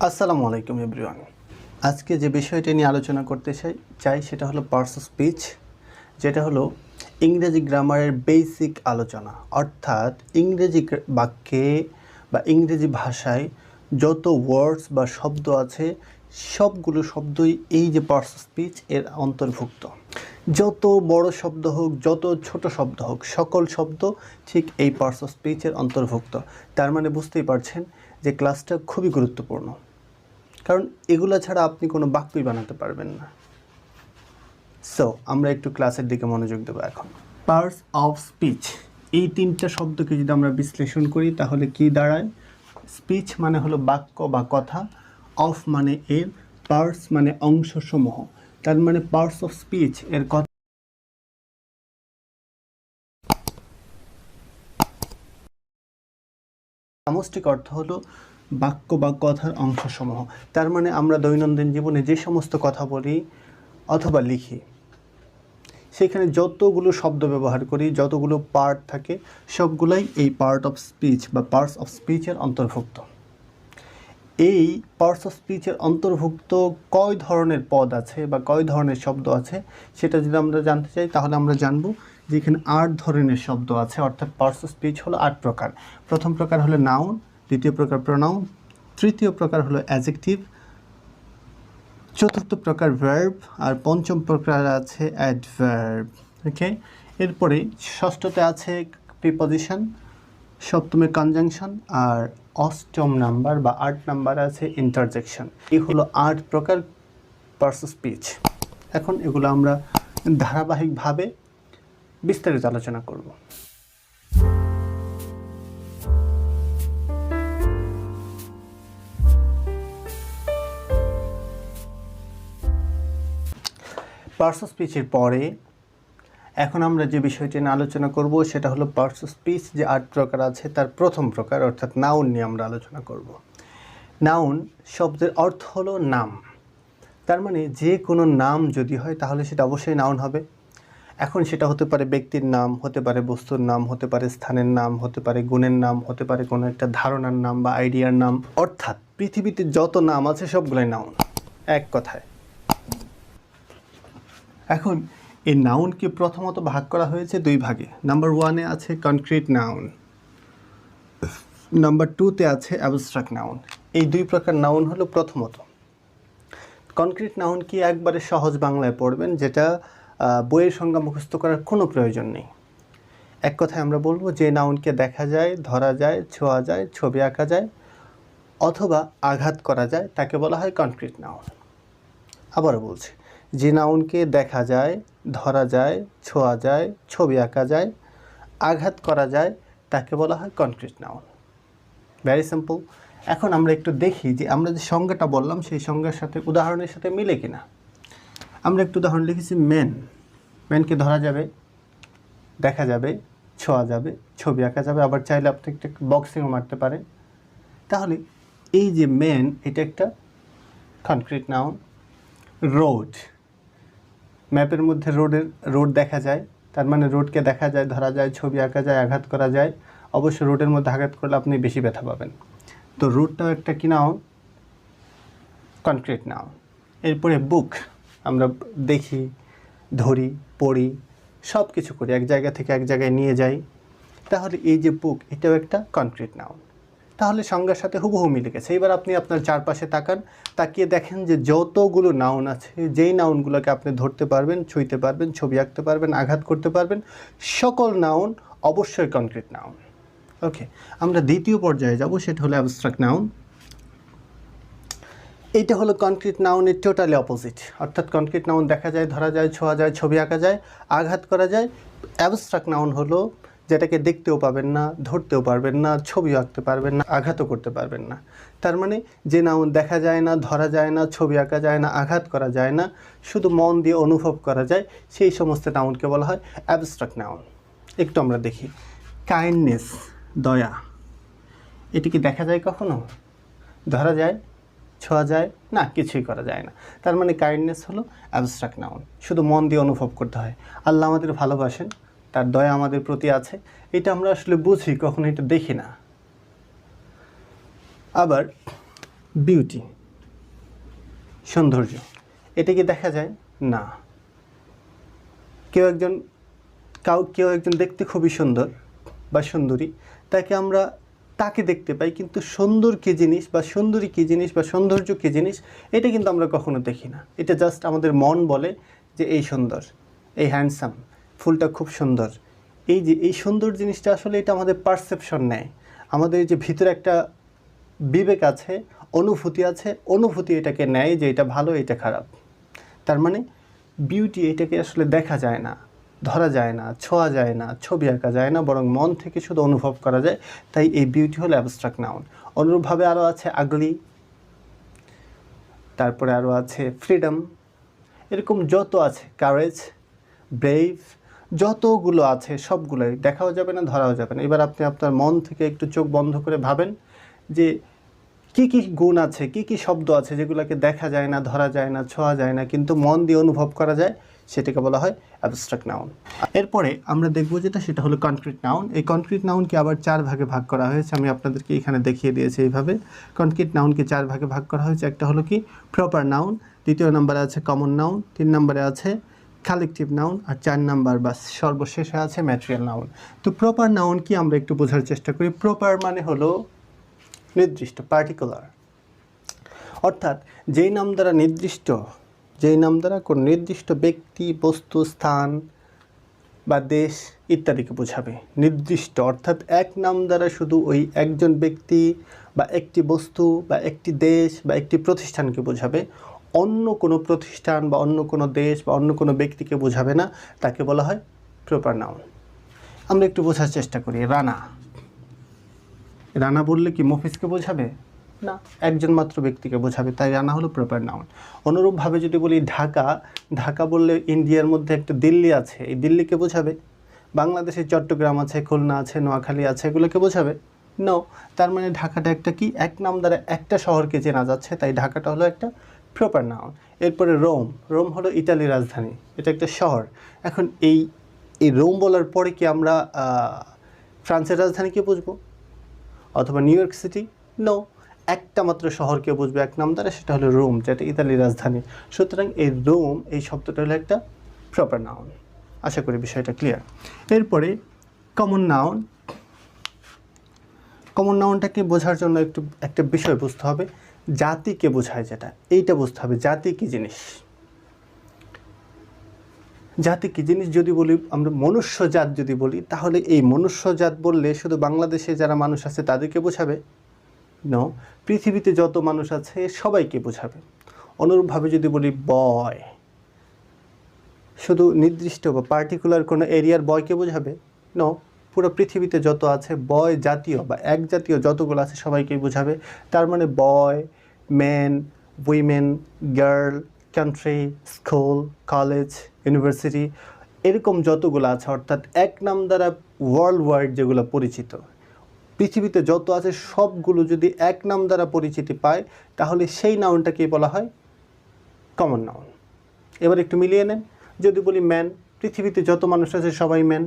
আসসালামুআলাইকুম everyone. আজকে যে বিষয়টি নিয়ে আলোচনা করতে চাই সেটা হলো পার্টস অফ স্পিচ, যেটা হলো ইংরেজি গ্রামারের বেসিক আলোচনা। অর্থাৎ ইংরেজি বাক্যে বা ইংরেজি ভাষায় যত ওয়ার্ডস বা শব্দ আছে সবগুলো শব্দই এই যে পার্টস অফ স্পিচ এর অন্তর্ভুক্ত। যত বড় শব্দ হোক, যত ছোট শব্দ হোক, সকল শব্দ ঠিক এই পার্টস অফ স্পিচের অন্তর্ভুক্ত। তার মানে বুঝতেই পারছেন যে ক্লাসটা খুবই গুরুত্বপূর্ণ, কারণ এগুলো ছাড়া আপনি কোনো বাক্যই বানাতে পারবেন না। সো আমরা একটু ক্লাসের দিকে মনোযোগ দেবো এখন। পার্টস অফ স্পিচ, এই তিনটা শব্দকে যদি আমরা বিশ্লেষণ করি তাহলে কি দাঁড়ায়? স্পিচ মানে হলো বাক্য বা কথা, অফ মানে এর, পার্টস মানে অংশসমূহ। তার মানে পার্টস অফ স্পিচ এর কথা সামষ্টিক অর্থ হলো বাক্য বা কথার অংশসমূহ। তার মানে আমরা দৈনন্দিন জীবনে যে সমস্ত কথা বলি অথবা লিখি, সেখানে যতগুলো শব্দ ব্যবহার করি, যতগুলো পার্ট থাকে, সবগুলাই এই পার্ট অফ স্পিচ বা পার্টস অফ স্পিচের অন্তর্ভুক্ত। এই পার্টস অফ স্পিচের অন্তর্ভুক্ত কয় ধরনের পদ আছে বা কয় ধরনের শব্দ আছে সেটা যদি আমরা জানতে চাই তাহলে আমরা জানবো যে এখানে 8 ধরনের শব্দ আছে। অর্থাৎ পার্টস অফ স্পিচ হলো 8 প্রকার। প্রথম প্রকার হলো নাউন, দ্বিতীয় প্রকার প্রোনাউন, তৃতীয় প্রকার হলো অ্যাডজেক্টিভ, চতুর্থ প্রকার ভার্ব, আর পঞ্চম প্রকার আছে অ্যাডভার্ব। ওকে, এরপরে ষষ্ঠতে আছে প্রিপজিশন, সপ্তমে কনজাংশন, আর অষ্টম নাম্বার বা 8 নাম্বার আছে ইন্টারজেকশন। এই হলো 8 প্রকার পার্টস অফ স্পিচ। এখন এগুলো আমরা ধারাবাহিকভাবে বিস্তারিত আলোচনা করব। পার্টস অফ স্পিচের পরে এখন আমরা যে বিষয়টি নিয়ে আলোচনা করব সেটা হলো পার্টস অফ স্পিচ যে 8 প্রকার আছে তার প্রথম প্রকার অর্থাৎ নাউন নিয়ে আমরা আলোচনা করব। নাউন শব্দের অর্থ হলো নাম। তার মানে যে কোনো নাম যদি হয় তাহলে সেটা অবশ্যই নাউন হবে। এখন সেটা হতে পারে ব্যক্তির নাম, হতে পারে বস্তুর নাম, হতে পারে স্থানের নাম, হতে পারে গুণের নাম, হতে পারে কোনো একটা ধারণার নাম বা আইডিয়ার নাম। অর্থাৎ পৃথিবীতে যত নাম আছে সবগুলোই নাউন, এক কথায়। এখন এই নাউনকে প্রথমত ভাগ করা হয়েছে 2 ভাগে। নাম্বার 1-এ আছে কনক্রিট নাউন, নাম্বার 2-তে আছে অ্যাবস্ট্রাক্ট নাউন। এই 2 প্রকার নাউন হলো প্রথমত। কনক্রিট নাউন কি একবারে সহজ বাংলায় পড়বেন, যেটা বইয়ের সংজ্ঞা মুখস্থ করার কোনো প্রয়োজন নেই। এক কথায় আমরা বলবো যে নাউনকে দেখা যায়, ধরা যায়, ছোঁয়া যায়, ছবি আঁকা যায় অথবা আঘাত করা যায় তাকে বলা হয় কনক্রিট নাউন। আবারও বলছি, যে নাউনকে দেখা যায়, ধরা যায়, ছোঁয়া যায়, ছবি আঁকা যায়, আঘাত করা যায় তাকে বলা হয় কনক্রিট নাউন। Very simple. এখন আমরা একটু দেখি যে আমরা যে সংজ্ঞাটা বললাম সেই সংজ্ঞার সাথে উদাহরণের সাথে মিলে কিনা। আমরা একটু উদাহরণ লিখেছি ম্যান। ম্যানকে ধরা যাবে, দেখা যাবে, ছোঁয়া যাবে, ছবি আঁকা যাবে, আবার চাইলে আপনি একটা বক্সিংও মারতে পারেন। তাহলে এই যে ম্যান, এটা একটা কনক্রিট নাউন। রোড, ম্যাপের মধ্যে রোড দেখা যায়, তার মানে রোডকে দেখা যায়, ধরা যায়, ছবি আঁকা যায়, আঘাত করা যায়। অবশ্য রোডের মধ্যে আঘাত করলে আপনি বেশি ব্যথা পাবেন। তো রোডটাও একটা কি নাউন? Concrete noun. এরপরে বুক, আমরা দেখি, ধরি, পড়ি, সব কিছু করি, এক জায়গা থেকে এক জায়গায় নিয়ে যাই। তাহলে এই যে বুক, এটাও একটা কনক্রিট নাউন। তাহলে সংজ্ঞার সাথে হুবহু মিলে গেছে। এবার আপনি আপনার চারপাশে তাকান, তাকিয়ে দেখেন যে যতগুলো নাউন আছে, যেই নাউনগুলোকে আপনি ধরতে পারবেন, ছুঁইতে পারবেন, ছবি আঁকতে পারবেন, আঘাত করতে পারবেন, সকল নাউন অবশ্যই কনক্রিট নাউন। ওকে, আমরা দ্বিতীয় পর্যায়ে যাব, সেটা হলো অ্যাবস্ট্রাক্ট নাউন। এইটা হলো কনক্রিট নাউনের টোটালি অপোজিট। অর্থাৎ কনক্রিট নাউন দেখা যায়, ধরা যায়, ছোঁয়া যায়, ছবি আঁকা যায়, আঘাত করা যায়। অ্যাবস্ট্রাক্ট নাউন হলো যেটাকে দেখতেও পাবেন না, ধরতেও পারবেন না, ছবি আঁকতে পারবেন না, আঘাতও করতে পারবেন না। তার মানে যে নাউন দেখা যায় না, ধরা যায় না, ছবি আঁকা যায় না, আঘাত করা যায় না, শুধু মন দিয়ে অনুভব করা যায়, সেই সমস্ত নাউনকে বলা হয় অ্যাবস্ট্রাক্ট নাউন। একটু আমরা দেখি, কাইন্ডনেস, দয়া, এটি কি দেখা যায় কখনো? ধরা যায়, ছোঁয়া যায় না, কিছুই করা যায় না। তার মানে কাইন্ডনেস হলো অ্যাবস্ট্রাক্ট নাউন, শুধু মন দিয়ে অনুভব করতে হয়। আল্লাহ আমাদের ভালোবাসেন, তার দয়া আমাদের প্রতি আছে, এটা আমরা আসলে বুঝি, কখনো এটা দেখি না। আবার বিউটি, সৌন্দর্য। এটা কি দেখা যায়? না। কেউ একজন দেখতে খুবই সুন্দর বা সুন্দরী, তাকে দেখতে পাই, কিন্তু সুন্দর কী জিনিস বা সুন্দরী কী জিনিস বা সৌন্দর্য কী জিনিস এটা কিন্তু আমরা কখনো দেখি না। এটা জাস্ট আমাদের মন বলে যে এই সুন্দর, এই হ্যান্ডসাম, ফুলটা খুব সুন্দর। এই সুন্দর জিনিসটা আসলে এটা আমাদের পারসেপশন নেয়। আমাদের যে ভিতরে একটা বিবেক আছে, অনুভূতি আছে, অনুভূতি এটাকে নেয় যে এটা ভালো, এটা খারাপ। তার মানে বিউটি এটাকে আসলে দেখা যায় না, ধরা যায় না, ছোঁয়া যায় না, ছবি আঁকা যায় না, বরং মন থেকে শুধু অনুভব করা যায়। তাই এই বিউটি হলো অ্যাবস্ট্রাক্ট নাউন। অনুরূপভাবে আরও আছে আগলি, তারপরে আরও আছে ফ্রিডম, এরকম যত আছে, কারেজ, ব্রেভ, যতগুলো আছে সবগুলোই দেখাও যাবে না, ধরাও যাবে না। এবার আপনি আপনার মন থেকে একটু চোখ বন্ধ করে ভাবেন যে কি কি গুণ আছে, কি কি শব্দ আছে যেগুলোকে দেখা যায় না, ধরা যায় না, ছোঁয়া যায় না, কিন্তু মন দিয়ে অনুভব করা যায়, সেটাকে বলা হয় অ্যাবস্ট্রাক্ট নাউন। এরপরে আমরা দেখব সেটা হলো কনক্রিট নাউন। এই কনক্রিট নাউনকে আবার 4 ভাগে ভাগ করা হয়েছে। আমি আপনাদেরকে এখানে দেখিয়ে দিয়েছি এইভাবে। কনক্রিট নাউনকে 4 ভাগে ভাগ করা হয়েছে। একটা হলো কি প্রপার নাউন, দ্বিতীয় নম্বরে আছে কমন নাউন, 3 নম্বরে আছে কালেকটিভ নাউন, আর 4 নাম্বার বা সর্বশেষে আছে ম্যাটেরিয়াল নাউন। তো প্রপার নাউন কি আমরা একটু বোঝার চেষ্টা করি। প্রপার মানে হলো নির্দিষ্ট, পার্টিকুলার, অর্থাৎ যেই নাম দ্বারা কোন নির্দিষ্ট ব্যক্তি, বস্তু, স্থান বা দেশ ইত্যাদিকে বোঝাবে। নির্দিষ্ট অর্থাৎ এক নাম দ্বারা শুধু ওই একজন ব্যক্তি বা একটি বস্তু বা একটি দেশ বা একটি প্রতিষ্ঠানকে বোঝাবে, অন্য কোনো প্রতিষ্ঠান বা অন্য কোনো দেশ বা অন্য কোনো ব্যক্তিকে বোঝাবে না, তাকে বলা হয় প্রপার নাউন। আমরা একটু বোঝার চেষ্টা করি। রানা বললে কি মফিজকে বোঝাবে? না, একজন মাত্র ব্যক্তিকে বোঝাবে, তাই রানা হলো প্রপার নাউন। অনুরূপভাবে যদি বলি ঢাকা বললে ইন্ডিয়ার মধ্যে একটা দিল্লি আছে, এই দিল্লিকে বোঝাবে? বাংলাদেশে চট্টগ্রাম আছে, খুলনা আছে, নোয়াখালী আছে, এগুলোকে বোঝাবে? নো। তার মানে ঢাকাটা একটা কি, এক নাম দ্বারা একটা শহরকে চেনা যাচ্ছে, তাই ঢাকাটা হলো একটা প্রপার নাউন। এরপরে রোম হলো ইতালির রাজধানী, এটা একটা শহর। এখন এই রোম বলার পরে কি আমরা ফ্রান্সের রাজধানীকে বুঝবো অথবা নিউ ইয়র্ক সিটি? নো, একটা মাত্র শহরকে বুঝবে এক নাম দ্বারা, সেটা হলো রোম, যেটা ইতালির রাজধানী। সুতরাং এই রোম, এই শব্দটা হলো একটা প্রপার নাউন। আশা করি বিষয়টা ক্লিয়ার। এরপরে কমন নাউনটাকে বোঝার জন্য একটা বিষয় বুঝতে হবে। জাতিকে বোঝায় যেটা, এইটা বুঝতে হবে। জাতি কি জিনিস যদি বলি আমরা মনুষ্যজাত যদি বলি, তাহলে এই মনুষ্যজাত বললে শুধু বাংলাদেশে যারা মানুষ আছে তাদেরকে বোঝাবে? নো, পৃথিবীতে যত মানুষ আছে সবাইকে বোঝাবে। অনুরূপভাবে যদি বলি বয়, শুধু নির্দিষ্ট বা পার্টিকুলার কোনো এরিয়ার বয়কে বোঝাবে? নো, পুরো পৃথিবীতে যত আছে বয় জাতীয় বা এক জাতীয় যতগুলো আছে সবাইকেই বোঝাবে। তার মানে boy, man, women, girl, country, school, college, university, এরকম যতগুলো আছে, অর্থাৎ এক নাম দ্বারা ওয়ার্ল্ড ওয়াইড যেগুলো পরিচিত, পৃথিবীতে যত আছে সবগুলো যদি এক নাম দ্বারা পরিচিতি পায়, তাহলে সেই নাউনটাকেই বলা হয় কমন নাউন। এবার একটু মিলিয়ে নেন। যদি বলি ম্যান, পৃথিবীতে যত মানুষ আছে সবাই ম্যান।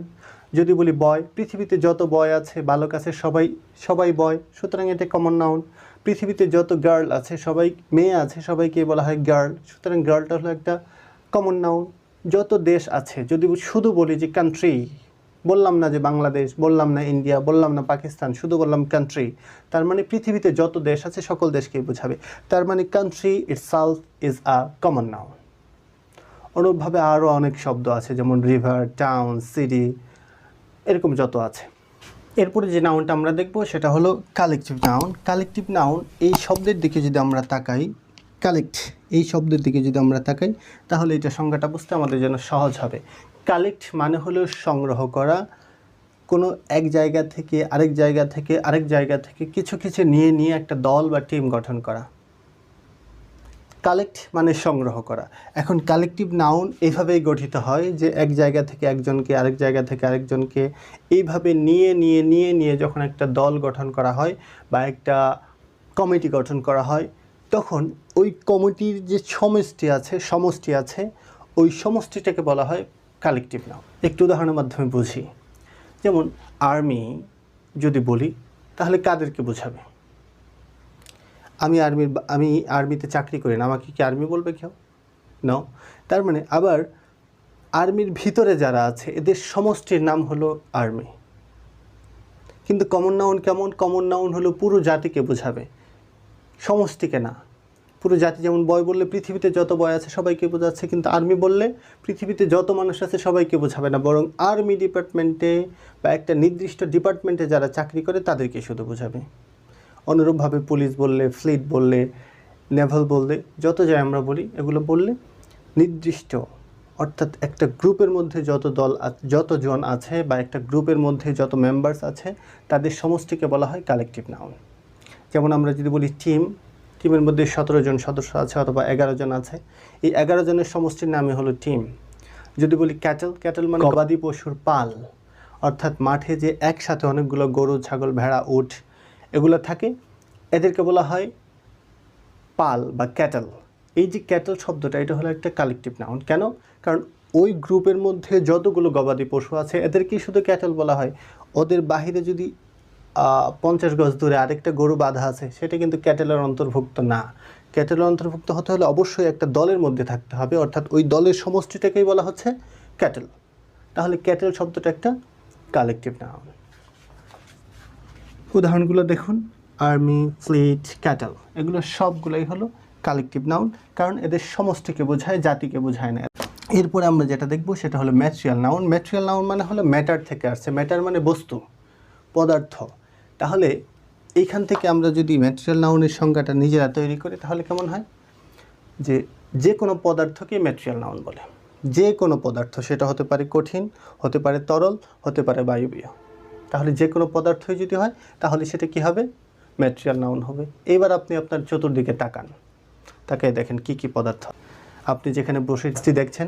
যদি বলি বয়, পৃথিবীতে যত বয় আছে, বালক আছে, সবাই বয়, সুতরাং এটা কমন নাউন। পৃথিবীতে যত গার্ল আছে, সবাই মেয়ে আছে, সবাইকে বলা হয় গার্ল, সুতরাং গার্লটা হলো একটা কমন নাউন। যত দেশ আছে, যদি শুধু বলি যে কান্ট্রি, বললাম না যে বাংলাদেশ, বললাম না ইন্ডিয়া, বললাম না পাকিস্তান, শুধু বললাম কান্ট্রি, তার মানে পৃথিবীতে যত দেশ আছে সকল দেশকেই বোঝাবে। তার মানে country itself is a common noun. অনুরূপভাবে আরও অনেক শব্দ আছে, যেমন রিভার, টাউন, সিটি, এরকম যত আছে। এরপরে যে নাউনটা আমরা দেখব সেটা হলো কালেকটিভ নাউন। কালেকটিভ নাউন এই শব্দের দিকে যদি আমরা তাকাই, এই শব্দের দিকে যদি আমরা তাকাই, তাহলে এটা সংজ্ঞাটা বুঝতে আমাদের জন্য সহজ হবে। কালেক্ট মানে হলো সংগ্রহ করা, কোনো এক জায়গা থেকে আরেক জায়গা থেকে কিছু নিয়ে একটা দল বা টিম গঠন করা। কালেক্ট মানে সংগ্রহ করা। এখন কালেকটিভ নাউন এইভাবেই গঠিত হয় যে এক জায়গা থেকে একজনকে, আরেক জায়গা থেকে আরেকজনকে, এইভাবে নিয়ে যখন একটা দল গঠন করা হয় বা একটা কমিটি গঠন করা হয়, তখন ওই কমিটির যে সমষ্টি আছে, ওই সমষ্টিটাকে বলা হয় কালেকটিভ নাউন। একটু উদাহরণের মাধ্যমে বুঝি। যেমন আর্মি যদি বলি, তাহলে কাদেরকে বোঝাবে? আমি আর্মিতে চাকরি করি না, আমাকে কি আর্মি বলবে কেউ? নো। তার মানে আবার আর্মির ভিতরে যারা আছে এদের সমষ্টির নাম হলো আর্মি। কিন্তু কমন নাউন কেমন? কমন নাউন হলো পুরো জাতিকে বোঝাবে, সমষ্টিকে না। পুরো জাতি, যেমন বয় বললে পৃথিবীতে যত বয় আছে সবাইকে বোঝাচ্ছে, কিন্তু আর্মি বললে পৃথিবীতে যত মানুষ আছে সবাইকে বোঝাবে না, বরং আর্মি ডিপার্টমেন্টে বা একটা নির্দিষ্ট ডিপার্টমেন্টে যারা চাকরি করে তাদেরকে শুধু বোঝাবে। অনুরূপভাবে পুলিশ বললে, ফ্লিট বললে, নেভাল বললে, যত যায় আমরা বলি, এগুলো বললে নির্দিষ্ট, অর্থাৎ একটা গ্রুপের মধ্যে যতজন আছে বা একটা গ্রুপের মধ্যে যত মেম্বার্স আছে তাদের সমষ্টিকে বলা হয় কালেকটিভ নাউন। যেমন আমরা যদি বলি টিমের মধ্যে 17 জন সদস্য আছে অথবা 11 জন আছে, এই 11 জনের সমষ্টির নামই হলো টিম। যদি বলি ক্যাটল মানে গবাদি পশুর পাল, অর্থাৎ মাঠে যে একসাথে অনেকগুলো গরু, ছাগল, ভেড়া, উট এগুলো থাকে, এদেরকে বলা হয় পাল বা ক্যাটল। এই যে ক্যাটল শব্দটা, এটা হলো একটা কালেকটিভ নাউন। কেন? কারণ ওই গ্রুপের মধ্যে যতগুলো গবাদি পশু আছে এদেরকেই শুধু ক্যাটল বলা হয়। ওদের বাহিরে যদি 50 গজ দূরে আরেকটা গরু বাঁধা আছে, সেটা কিন্তু ক্যাটেলের অন্তর্ভুক্ত না। ক্যাটেলের অন্তর্ভুক্ত হতে হলে অবশ্যই একটা দলের মধ্যে থাকতে হবে, অর্থাৎ ওই দলের সমষ্টিটাকেই বলা হচ্ছে ক্যাটেল। তাহলে ক্যাটেল শব্দটা একটা কালেকটিভ নাউন। উদাহরণগুলো দেখুন, আর্মি, ফ্লিট, ক্যাটেল, এগুলো সবগুলোই হলো কালেকটিভ নাউন, কারণ এদের সমষ্টিকে বোঝায়, জাতিকে বোঝায় না। এরপরে আমরা যেটা দেখব সেটা হলো ম্যাটেরিয়াল নাউন। ম্যাটেরিয়াল নাউন মানে হলো ম্যাটার থেকে আসছে। ম্যাটার মানে বস্তু, পদার্থ। তাহলে এইখান থেকে আমরা যদি ম্যাটেরিয়াল নাউনের সংজ্ঞাটা নিজেরা তৈরি করি তাহলে কেমন হয়? যে কোনো পদার্থকে ম্যাটেরিয়াল নাউন বলে। যে কোনো পদার্থ, সেটা হতে পারে কঠিন, হতে পারে তরল, হতে পারে বায়বীয়। তাহলে যে কোনো পদার্থই যদি হয় তাহলে সেটা কি হবে? ম্যাটেরিয়াল নাউন হবে। এবার আপনি আপনার চতুর্দিকে তাকায় দেখেন কি কি পদার্থ। আপনি যেখানে বসে দেখছেন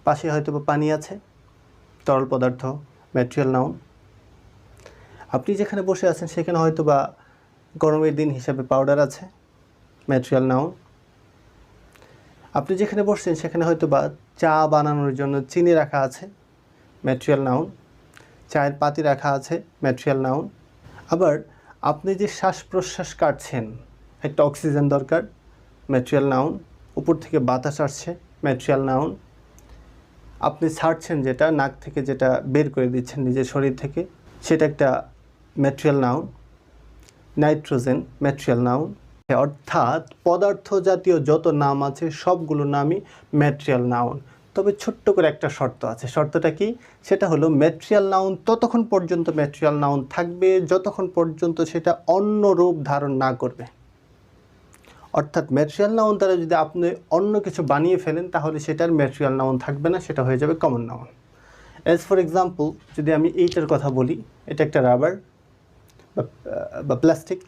পাশে হয়তো বা পানি আছে, তরল পদার্থ, ম্যাটেরিয়াল নাউন। আপনি যেখানে বসে আছেন সেখানে হয়তো বা গরমের দিন হিসাবে পাউডার আছে, ম্যাটেরিয়াল নাউন। আপনি যেখানে বসছেন সেখানে হয়তো বা চা বানানোর জন্য চিনি রাখা আছে, ম্যাটেরিয়াল নাউন। চায়ের পাতি রাখা আছে, ম্যাটেরিয়াল নাউন। আবার আপনি যে শ্বাস প্রশ্বাস কাটছেন, একটা অক্সিজেন দরকার, ম্যাটেরিয়াল নাউন। উপর থেকে বাতাস আসছে, ম্যাটেরিয়াল নাউন। আপনি ছাড়ছেন যেটা নাক থেকে, যেটা বের করে দিচ্ছেন নিজের শরীর থেকে, সেটা একটা material noun. Nitrogen, material noun. অর্থাৎ পদার্থ জাতীয় যত নাম আছে সবগুলো নামই ম্যাটেরিয়াল নাউন। তবে ছোট্ট করে একটা শর্ত আছে। শর্তটা কি? সেটা হলো ম্যাটেরিয়াল নাউন ততক্ষণ পর্যন্ত ম্যাটেরিয়াল নাউন থাকবে যতক্ষণ পর্যন্ত সেটা অন্য রূপ ধারণ না করবে। অর্থাৎ ম্যাটেরিয়াল নাউন দ্বারা যদি আপনি অন্য কিছু বানিয়ে ফেলেন তাহলে সেটার ম্যাটেরিয়াল নাউন থাকবে না, সেটা হয়ে যাবে common noun. As for example, যদি আমি এইটার কথা বলি, এটা একটা রাবার বা প্লাস্টিক।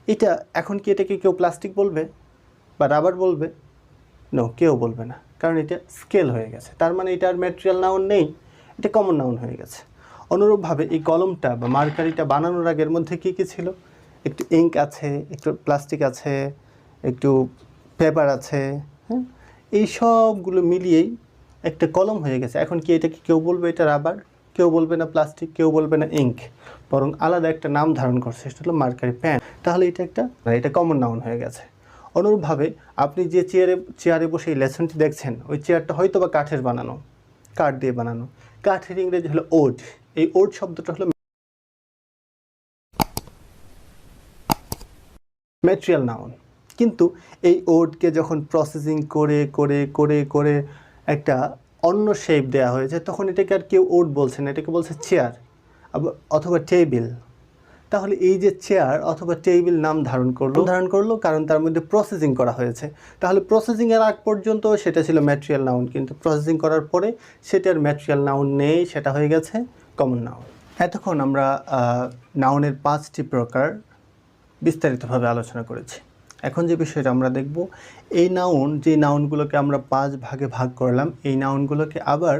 এটা এখন কি এটাকে কেউ প্লাস্টিক বলবে বা রাবার বলবে? নো, কেউ বলবে না, কারণ এটা স্কেল হয়ে গেছে। তার মানে এটা আর ম্যাটেরিয়াল নাউন নেই, এটা কমন নাউন হয়ে গেছে। অনুরূপভাবে এই কলমটা বা মার্কারিটা বানানোর আগের মধ্যে কী কী ছিল? একটু ইঙ্ক আছে, একটু প্লাস্টিক আছে, একটু পেপার আছে, হ্যাঁ, এই সবগুলো মিলিয়েই একটা কলম হয়ে গেছে। এখন কি এটাকে কেউ বলবে এটা রাবার? কেউ বলবে না প্লাস্টিক, কেউ বলবে না ইঙ্ক, বরং আলাদা একটা নাম ধারণ করছে, সেটা হলো মার্কারি পেন। তাহলে এটা কমন নাউন হয়ে গেছে। অনুরূপভাবে আপনি যে চেয়ারে বসে এই লেসনটি দেখছেন, ওই চেয়ারটা হয়তো বা কাঠের বানানো, কাঠ দিয়ে বানানো। কাঠের ইংরেজি হলো ওড। এই ওড শব্দটা হলো ম্যাটেরিয়াল নাউন। কিন্তু এই ওডকে যখন প্রসেসিং করে করে করে করে একটা অন্য শেপ দেওয়া হয়েছে, তখন এটাকে আর কেউ ওড বলছে না, এটাকে বলছে চেয়ার অথবা টেবিল। তাহলে এই যে চেয়ার অথবা টেবিল নাম ধারণ করলো কারণ তার মধ্যে প্রসেসিং করা হয়েছে। তাহলে প্রসেসিংয়ের আগ পর্যন্ত সেটা ছিল ম্যাটেরিয়াল নাউন, কিন্তু প্রসেসিং করার পরে সেটার ম্যাটেরিয়াল নাউন নেই, সেটা হয়ে গেছে কমন নাউন। এতক্ষণ আমরা নাউনের 5টি প্রকার বিস্তারিতভাবে আলোচনা করেছি। এখন যে বিষয়টা আমরা দেখব, এই নাউনগুলোকে আমরা 5 ভাগে ভাগ করলাম, এই নাউনগুলোকে আবার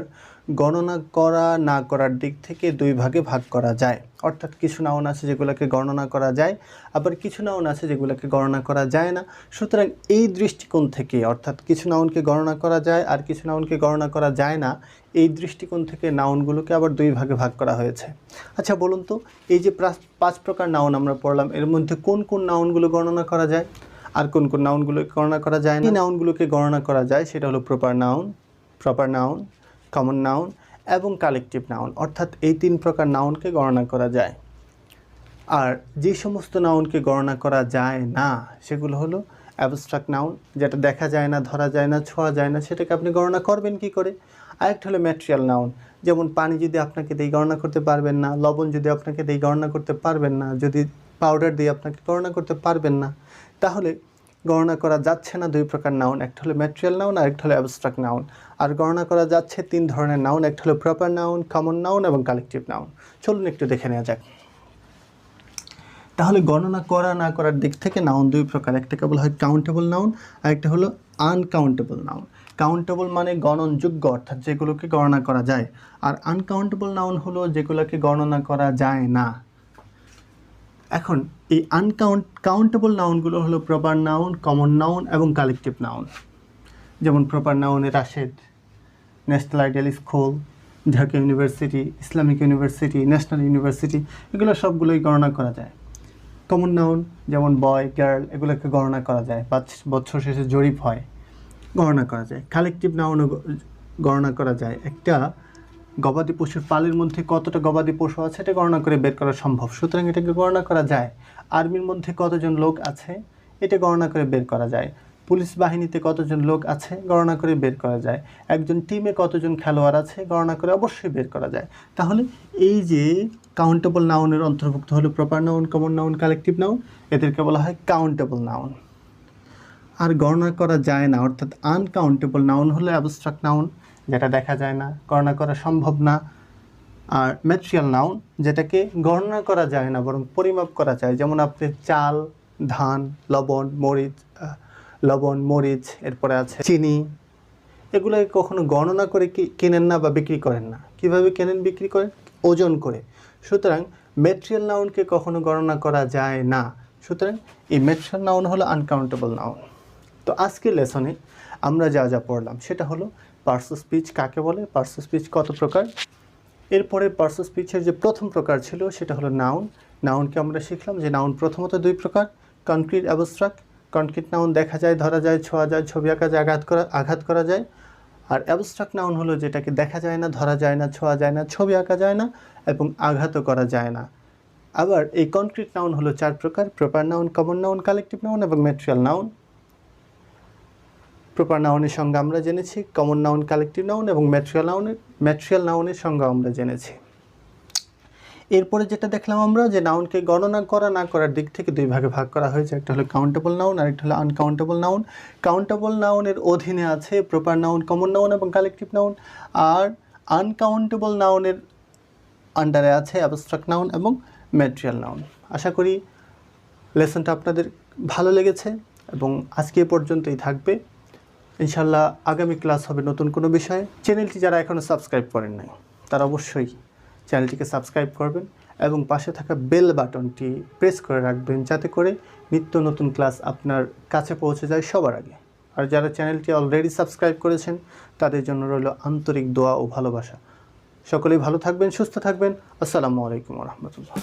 গণনা করা না করার দিক থেকে দুই ভাগে ভাগ করা যায়। অর্থাৎ কিছু নাউন আছে যেগুলোকে গণনা করা যায়, আবার কিছু নাউন আছে যেগুলোকে গণনা করা যায় না। সুতরাং এই দৃষ্টিকোণ থেকে, অর্থাৎ কিছু নাউনকে গণনা করা যায় আর কিছু নাউনকে গণনা করা যায় না, এই দৃষ্টিকোণ থেকে নাউনগুলোকে আবার দুই ভাগে ভাগ করা হয়েছে। আচ্ছা বলুন তো, এই যে 5 প্রকার নাউন আমরা পড়লাম, এর মধ্যে কোন কোন নাউনগুলো গণনা করা যায় আর কোন কোন নাউনগুলোকে গণনা করা যায় না? এই নাউনগুলোকে গণনা করা যায় সেটা হলো প্রপার নাউন, কমন নাউন এবং কালেকটিভ নাউন। অর্থাৎ এই 3 প্রকার নাউনকে গণনা করা যায়। আর যে সমস্ত নাউনকে গণনা করা যায় না সেগুলো হলো অ্যাবস্ট্রাক্ট নাউন, যেটা দেখা যায় না, ধরা যায় না, ছোঁয়া যায় না, সেটাকে আপনি গণনা করবেন কি করে? আরেকটা হলো ম্যাটেরিয়াল নাউন, যেমন পানি যদি আপনাকে দিয়ে গণনা করতে পারবেন না, লবণ যদি আপনাকে দিয়ে গণনা করতে পারবেন না, যদি পাউডার দিয়ে আপনাকে গণনা করতে পারবেন না, তাহলে গণনা করা যাচ্ছে না 2 প্রকার নাউন, একটা হলো ম্যাটেরিয়াল নাউন আর একটা হলো অ্যাবস্ট্রাক্ট নাউন। আর গণনা করা যাচ্ছে 3 ধরনের নাউন, একটা হলো প্রপার নাউন, কমন নাউন এবং কালেকটিভ নাউন। চলুন একটু দেখে নেওয়া যাক। তাহলে গণনা করা না করার দিক থেকে নাউন 2 প্রকার, একটাকে বলা হয় কাউন্টেবল নাউন আর একটা হলো আনকাউন্টেবল নাউন। কাউন্টেবল মানে গণনযোগ্য, অর্থাৎ যেগুলোকে গণনা করা যায়, আর আনকাউন্টেবল নাউন হলো যেগুলোকে গণনা করা যায় না। এখন এই কাউন্টেবল নাউনগুলো হলো প্রপার নাউন, কমন নাউন এবং কালেকটিভ নাউন। যেমন প্রপার নাউনে Rashed, national ideal school, Dhaka university, Islamic university, national university, এগুলো সবগুলোই গণনা করা যায়। কমন নাউন যেমন বয়, গার্ল, এগুলোকে গণনা করা যায়, বছর শেষে জরিপ হয়, গণনা করা যায়। কালেকটিভ নাউনও গণনা করা যায়। একটা গবাদি পশুর পালের মধ্যে কতটা গবাদি পশু আছে এটা গণনা করে বের করা সম্ভব, সুতরাং এটাকে গণনা করা যায়। আর্মির মধ্যে কতজন লোক আছে এটা গণনা করে বের করা যায়। পুলিশ বাহিনীতে কতজন লোক আছে গণনা করে বের করা যায়। একজন টিমে কতজন খেলোয়াড় আছে গণনা করে অবশ্যই বের করা যায়। তাহলে এই যে কাউন্টেবল নাউনের অন্তর্ভুক্ত হলো proper noun, common noun, collective noun, এদেরকে বলা হয় কাউন্টেবল নাউন। আর গণনা করা যায় না অর্থাৎ আনকাউন্টেবল নাউন হলো অ্যাবস্ট্রাক্ট নাউন, যেটা দেখা যায় না, গণনা করা সম্ভব না। আর ম্যাটেরিয়াল নাউন যেটাকে গণনা করা যায় না বরং পরিমাপ করা যায়, যেমন আপনি চাল, ধান, লবণ, মরিচ, এরপরে আছে চিনি, এগুলোকে কখনো গণনা করে কেনেন না বা বিক্রি করেন না। কিভাবে কেনেন, বিক্রি করেন? ওজন করে। সুতরাং ম্যাটেরিয়াল নাউনকে কখনো গণনা করা যায় না, সুতরাং এই ম্যাটেরিয়াল নাউন হলো আনকাউন্টেবল নাউন। তো আজকের লেসনে আমরা যা যা পড়লাম সেটা হলো পার্টস অফ স্পিচ কাকে বলে, পার্টস অফ স্পিচ কত প্রকার। এরপরে পার্টস অফ স্পিচের যে প্রথম প্রকার ছিল সেটা হলো নাউন। নাউনকে আমরা শিখলাম যে নাউন প্রথমত 2 প্রকার, কনক্রিট, অ্যাবস্ট্রাক্ট। কনক্রিট নাউন দেখা যায়, ধরা যায়, ছোঁয়া যায়, ছবি আঁকা যায়, আঘাত করা যায়। আর অ্যাবস্ট্রাক্ট নাউন হলো যেটাকে দেখা যায় না, ধরা যায় না, ছোঁয়া যায় না, ছবি আঁকা যায় না এবং আঘাতও করা যায় না। আবার এই কনক্রিট নাউন হলো 4 প্রকার, proper noun, common noun, collective noun এবং ম্যাটেরিয়াল নাউন। প্রপার নাউনের সঙ্গে আমরা জেনেছি, কমন নাউন, কালেকটিভ নাউন এবং ম্যাটেরিয়াল নাউনের সঙ্গে আমরা জেনেছি। এরপরে যেটা দেখলাম আমরা যে নাউনকে গণনা করা না করার দিক থেকে 2 ভাগে ভাগ করা হয়েছে, একটা হলো কাউন্টেবল নাউন আর একটা হলো আনকাউন্টেবল নাউন। কাউন্টেবল নাউনের অধীনে আছে প্রপার নাউন, কমন নাউন এবং কালেকটিভ নাউন, আর আনকাউন্টেবল নাউনের আন্ডারে আছে অ্যাবস্ট্রাক্ট নাউন এবং ম্যাটেরিয়াল নাউন। আশা করি লেসনটা আপনাদের ভালো লেগেছে এবং আজকে এ পর্যন্তই থাকবে। ইনশাল্লাহ আগামী ক্লাস হবে নতুন কোনো বিষয়ে। চ্যানেলটি যারা এখনও সাবস্ক্রাইব করেন নাই তারা অবশ্যই চ্যানেলটিকে সাবস্ক্রাইব করবেন এবং পাশে থাকা বেল বাটনটি প্রেস করে রাখবেন যাতে করে নিত্য নতুন ক্লাস আপনার কাছে পৌঁছে যায় সবার আগে। আর যারা চ্যানেলটি অলরেডি সাবস্ক্রাইব করেছেন তাদের জন্য রইল আন্তরিক দোয়া ও ভালোবাসা। সকলেই ভালো থাকবেন, সুস্থ থাকবেন। আসসালামু আলাইকুম ওয়া রাহমাতুল্লাহ।